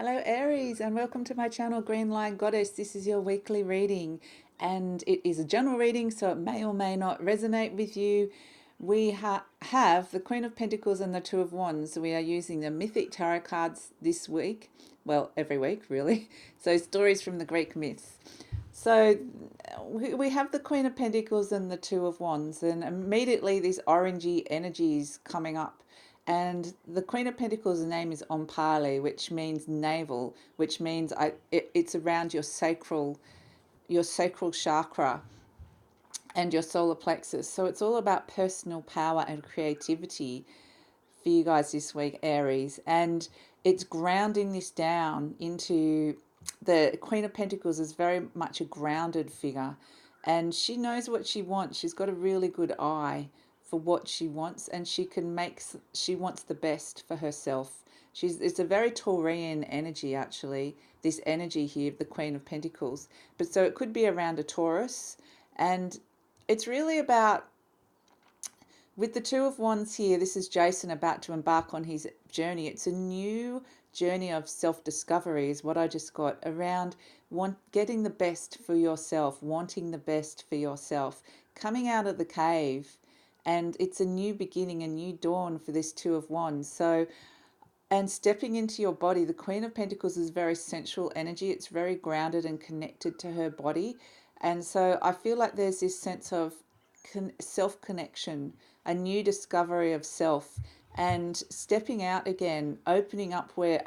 Hello Aries, and welcome to my channel Green Light Goddess. This is your weekly reading, and it is a general reading, so it may or may not resonate with you. We have the Queen of Pentacles and the Two of Wands. We are using the Mythic Tarot cards this week, well, every week really, so stories from the Greek myths. So we have the Queen of Pentacles and the Two of Wands, and immediately these orangey energies coming up. And the Queen of Pentacles' name is Ompali, which means navel, which means it's around your sacral chakra and your solar plexus. So it's all about personal power and creativity for you guys this week, Aries. And it's grounding this down into the Queen of Pentacles is very much a grounded figure, and she knows what she wants. She's got a really good eye for what she wants, and she wants the best for herself. It's a very Taurian energy, actually, this energy here of the Queen of Pentacles. But so it could be around a Taurus, and it's really about, with the Two of Wands here, this is Jason about to embark on his journey. It's a new journey of self-discovery is what I just got, around getting the best for yourself, wanting the best for yourself, coming out of the cave. And it's a new beginning, a new dawn for this Two of Wands. So, and stepping into your body, the Queen of Pentacles is very sensual energy. It's very grounded and connected to her body. And so I feel like there's this sense of self-connection, a new discovery of self, and stepping out again, opening up where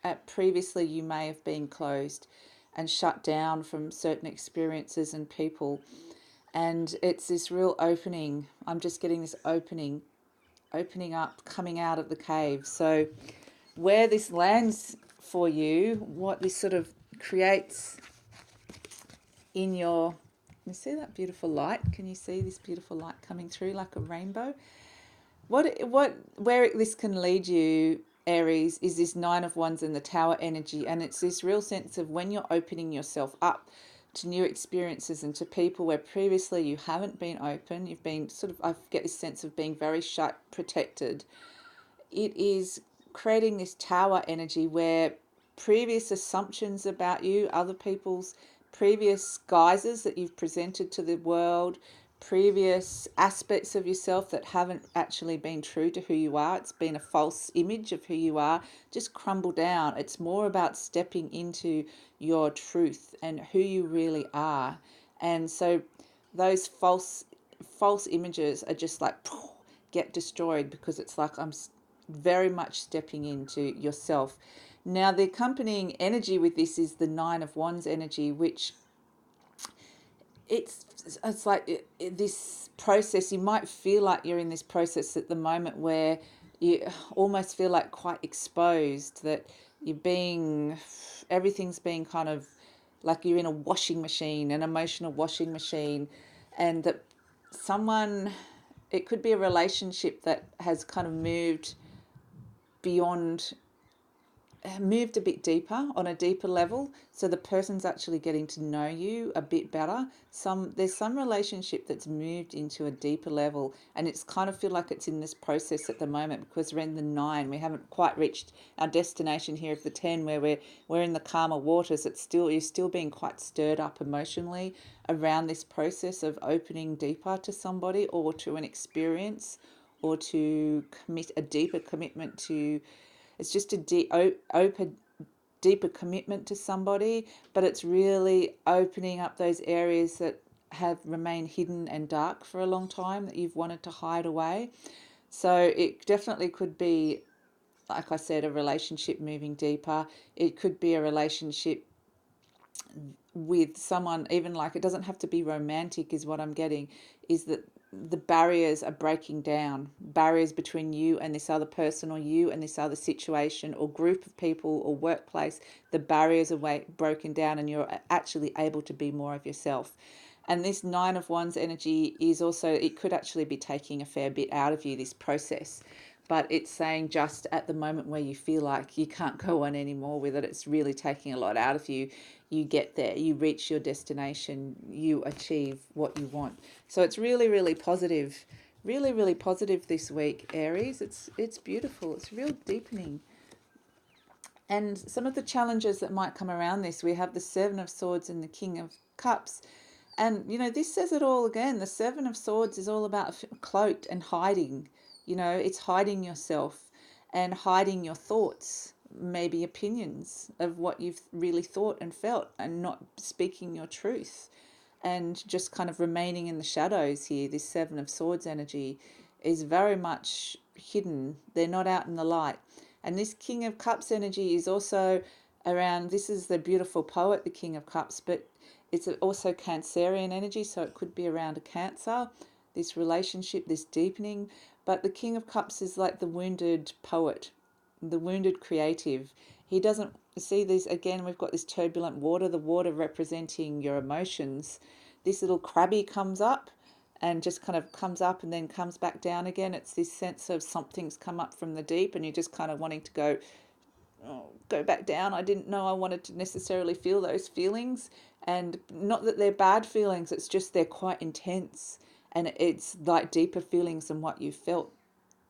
at previously you may have been closed and shut down from certain experiences and people. And it's this real opening. I'm just getting this opening up, coming out of the cave. So where this lands for you, what this sort of creates in your, you see that beautiful light? Can you see this beautiful light coming through like a rainbow? Where this can lead you, Aries, is this Nine of Wands and the Tower energy. And it's this real sense of when you're opening yourself up to new experiences and to people where previously you haven't been open, you've been sort of, I get this sense of being very shut, protected. It is creating this tower energy where previous assumptions about you, other people's previous guises that you've presented to the world, previous aspects of yourself that haven't actually been true to who you are, it's been a false image of who you are, just crumble down. It's more about stepping into your truth and who you really are. And so those false images are just like get destroyed, because it's like I'm very much stepping into yourself. Now, the accompanying energy with this is the Nine of Wands energy, which it's like this process. You might feel like you're in this process at the moment where you almost feel like quite exposed, that everything's being kind of like you're in a washing machine, an emotional washing machine, and that someone, it could be a relationship that has kind of beyond moved a bit deeper, on a deeper level, so the person's actually getting to know you a bit better. There's some relationship that's moved into a deeper level, and it's kind of feel like it's in this process at the moment, because we're in the 9. We haven't quite reached our destination here of the 10, where we're in the calmer waters. You're still being quite stirred up emotionally around this process of opening deeper to somebody or to an experience, or to commit a deeper commitment to, it's just a open, deeper commitment to somebody, but it's really opening up those areas that have remained hidden and dark for a long time, that you've wanted to hide away. So it definitely could be, like I said, a relationship moving deeper. It could be a relationship with someone, even like, it doesn't have to be romantic, is what I'm getting, is that the barriers are breaking down, barriers between you and this other person, or you and this other situation or group of people or workplace. The barriers are broken down, and you're actually able to be more of yourself. And this Nine of Wands energy is also, it could actually be taking a fair bit out of you, this process. But it's saying just at the moment where you feel like you can't go on anymore with it, it's really taking a lot out of you. You get there, you reach your destination, you achieve what you want. So it's really, really positive, really, really positive this week, Aries. It's beautiful. It's real deepening. And some of the challenges that might come around this, we have the Seven of Swords and the King of Cups. And, this says it all again. The Seven of Swords is all about cloaked and hiding. It's hiding yourself and hiding your thoughts, maybe opinions of what you've really thought and felt, and not speaking your truth, and just kind of remaining in the shadows here. This Seven of Swords energy is very much hidden. They're not out in the light. And this King of Cups energy is also around, this is the beautiful poet, the King of Cups, but it's also Cancerian energy, so it could be around a Cancer, this relationship, this deepening. But the King of Cups is like the wounded poet, the wounded creative. He doesn't see these, again, we've got this turbulent water, the water representing your emotions. This little crabby comes up and just kind of comes up and then comes back down again. It's this sense of something's come up from the deep and you're just kind of wanting to go back down. I didn't know I wanted to necessarily feel those feelings. And not that they're bad feelings, it's just they're quite intense. And it's like deeper feelings than what you felt,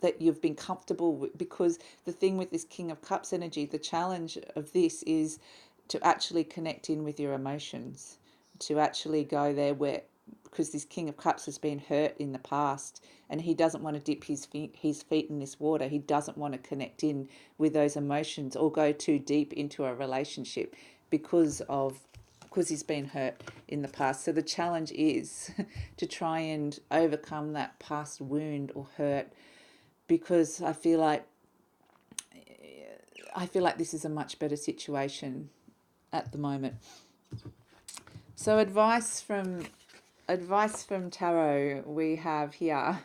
that you've been comfortable with. Because the thing with this King of Cups energy, the challenge of this is to actually connect in with your emotions, to actually go there where, because this King of Cups has been hurt in the past and he doesn't want to dip his feet in this water. He doesn't want to connect in with those emotions or go too deep into a relationship because he's been hurt in the past. So the challenge is to try and overcome that past wound or hurt, because I feel like this is a much better situation at the moment. So advice from tarot, we have here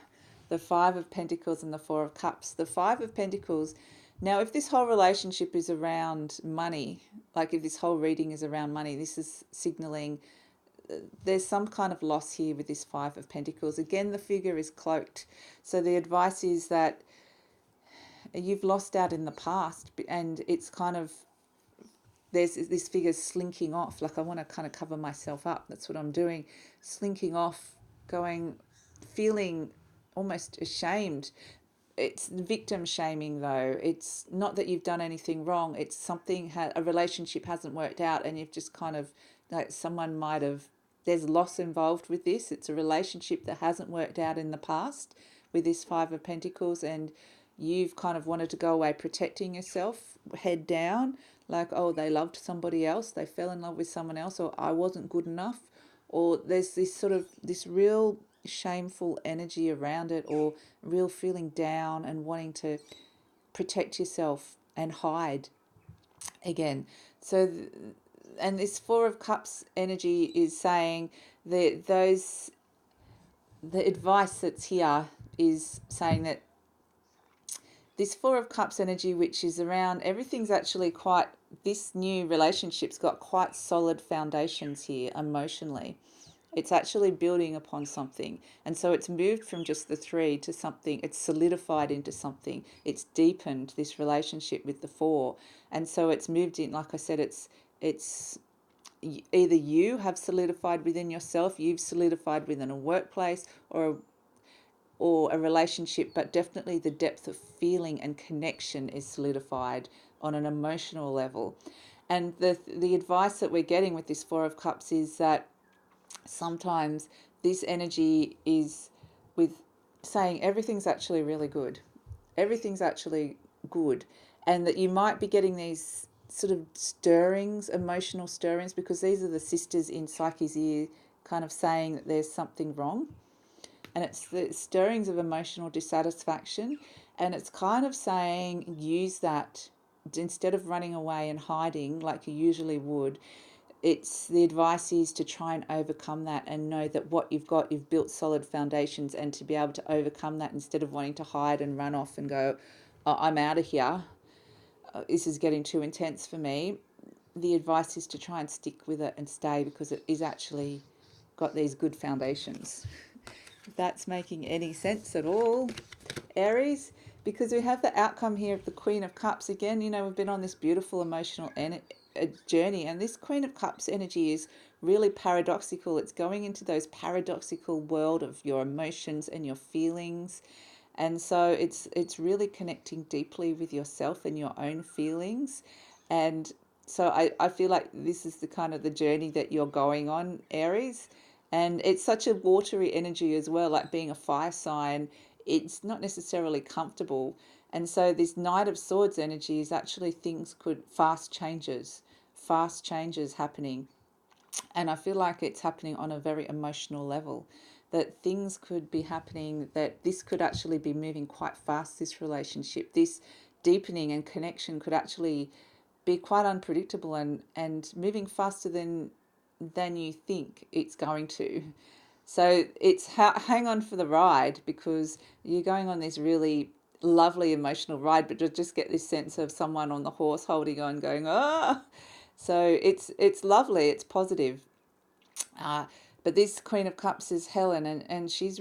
the Five of Pentacles and the Four of Cups. The Five of Pentacles, now if this whole relationship is around money, like if this whole reading is around money, this is signaling there's some kind of loss here with this Five of Pentacles. Again, the figure is cloaked. So the advice is that you've lost out in the past, and it's kind of, there's this figure slinking off, like I want to kind of cover myself up. That's what I'm doing, slinking off, going, feeling almost ashamed. It's victim shaming though. It's not that you've done anything wrong. It's something, a relationship hasn't worked out and you've just kind of, like someone might have, there's loss involved with this. It's a relationship that hasn't worked out in the past with this Five of Pentacles, and you've kind of wanted to go away protecting yourself, head down, like, oh, they loved somebody else, they fell in love with someone else, or I wasn't good enough, or there's this sort of this real shameful energy around it, or real feeling down and wanting to protect yourself and hide again. So and this Four of Cups energy is saying that the advice that's here is saying that this Four of Cups energy, which is around, everything's actually quite, this new relationship's got quite solid foundations here emotionally. It's actually building upon something. And so it's moved from just the three to something, it's solidified into something. It's deepened this relationship with the four. And so it's moved in, like I said, it's either you have solidified within yourself, you've solidified within a workplace or a relationship, but definitely the depth of feeling and connection is solidified on an emotional level. And the advice that we're getting with this Four of Cups is that sometimes this energy is with saying everything's actually really good. Everything's actually good. And that you might be getting these sort of stirrings, emotional stirrings, because these are the sisters in Psyche's ear kind of saying that there's something wrong. And it's the stirrings of emotional dissatisfaction. And it's kind of saying use that instead of running away and hiding like you usually would. It's the advice is to try and overcome that and know that what you've got, you've built solid foundations, and to be able to overcome that instead of wanting to hide and run off and go, oh, I'm out of here. This is getting too intense for me. The advice is to try and stick with it and stay, because it is actually got these good foundations. If that's making any sense at all, Aries, because we have the outcome here of the Queen of Cups. Again, we've been on this beautiful emotional journey, and this Queen of Cups energy is really paradoxical. It's going into those paradoxical world of your emotions and your feelings. And so it's really connecting deeply with yourself and your own feelings. And so I feel like this is the kind of the journey that you're going on, Aries. And it's such a watery energy as well, like being a fire sign. It's not necessarily comfortable. And so this Knight of Swords energy is actually things could fast changes happening. And I feel like it's happening on a very emotional level, that things could be happening, that this could actually be moving quite fast, this relationship, this deepening and connection could actually be quite unpredictable and moving faster than you think it's going to. So it's hang on for the ride, because you're going on this really lovely emotional ride, but just get this sense of someone on the horse holding on, going, oh. So it's lovely, it's positive. Uh, but this Queen of Cups is Helen, and she's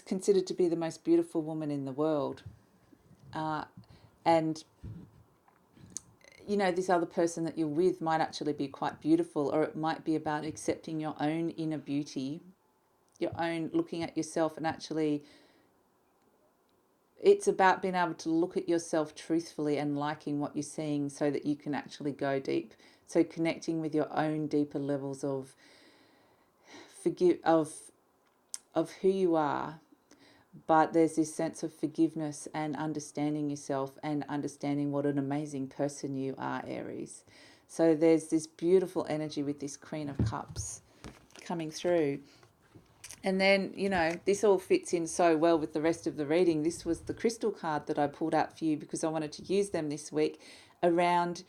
considered to be the most beautiful woman in the world. Uh, and you know, this other person that you're with might actually be quite beautiful, or it might be about accepting your own inner beauty, your own looking at yourself, and actually it's about being able to look at yourself truthfully and liking what you're seeing so that you can actually go deep. So connecting with your own deeper levels of forgive of who you are, but there's this sense of forgiveness and understanding yourself and understanding what an amazing person you are, Aries. So there's this beautiful energy with this Queen of Cups coming through. And then, you know, this all fits in so well with the rest of the reading. This was the crystal card that I pulled out for you because I wanted to use them this week around.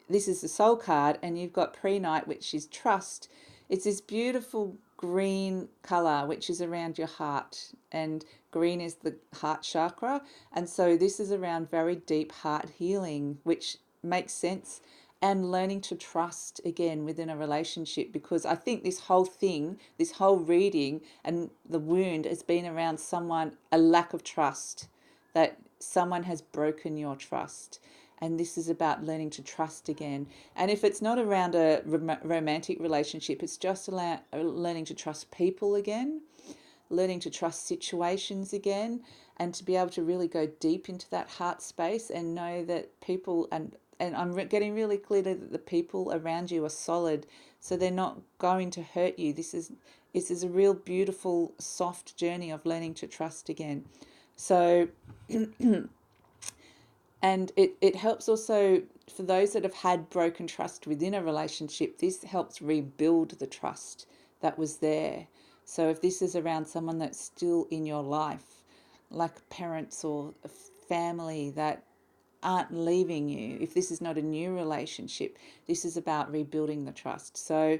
This is the soul card, and you've got pre-night, which is trust. It's this beautiful green color, which is around your heart, and green is the heart chakra. And so this is around very deep heart healing, which makes sense, and learning to trust again within a relationship, because I think this whole thing, this whole reading and the wound has been around someone, a lack of trust, that someone has broken your trust. And this is about learning to trust again. And if it's not around a romantic relationship, it's just learning to trust people again, learning to trust situations again, and to be able to really go deep into that heart space and know that people, and I'm getting really clear that the people around you are solid, so they're not going to hurt you. This is a real beautiful soft journey of learning to trust again. So and it helps also for those that have had broken trust within a relationship. This helps rebuild the trust that was there. So if this is around someone that's still in your life, like parents or a family that aren't leaving you, if this is not a new relationship, this is about rebuilding the trust. So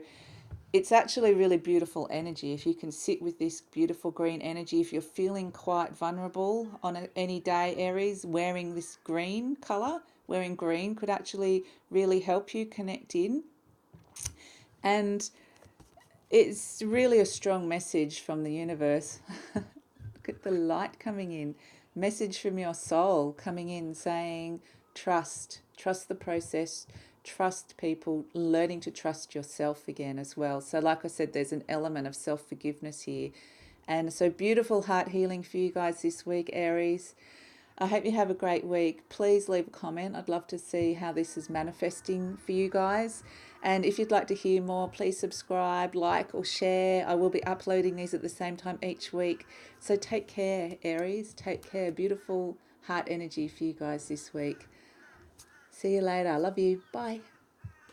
it's actually really beautiful energy. If you can sit with this beautiful green energy, if you're feeling quite vulnerable on any day, Aries, wearing this green color, wearing green could actually really help you connect in. And it's really a strong message from the universe. Look at the light coming in. Message from your soul coming in saying, trust the process, trust people, learning to trust yourself again as well. So, like I said, there's an element of self forgiveness here. And so, beautiful heart healing for you guys this week, Aries. I hope you have a great week. Please leave a comment. I'd love to see how this is manifesting for you guys. And if you'd like to hear more, please subscribe, like, or share. I will be uploading these at the same time each week. So take care, Aries. Take care. Beautiful heart energy for you guys this week. See you later. Love you. Bye.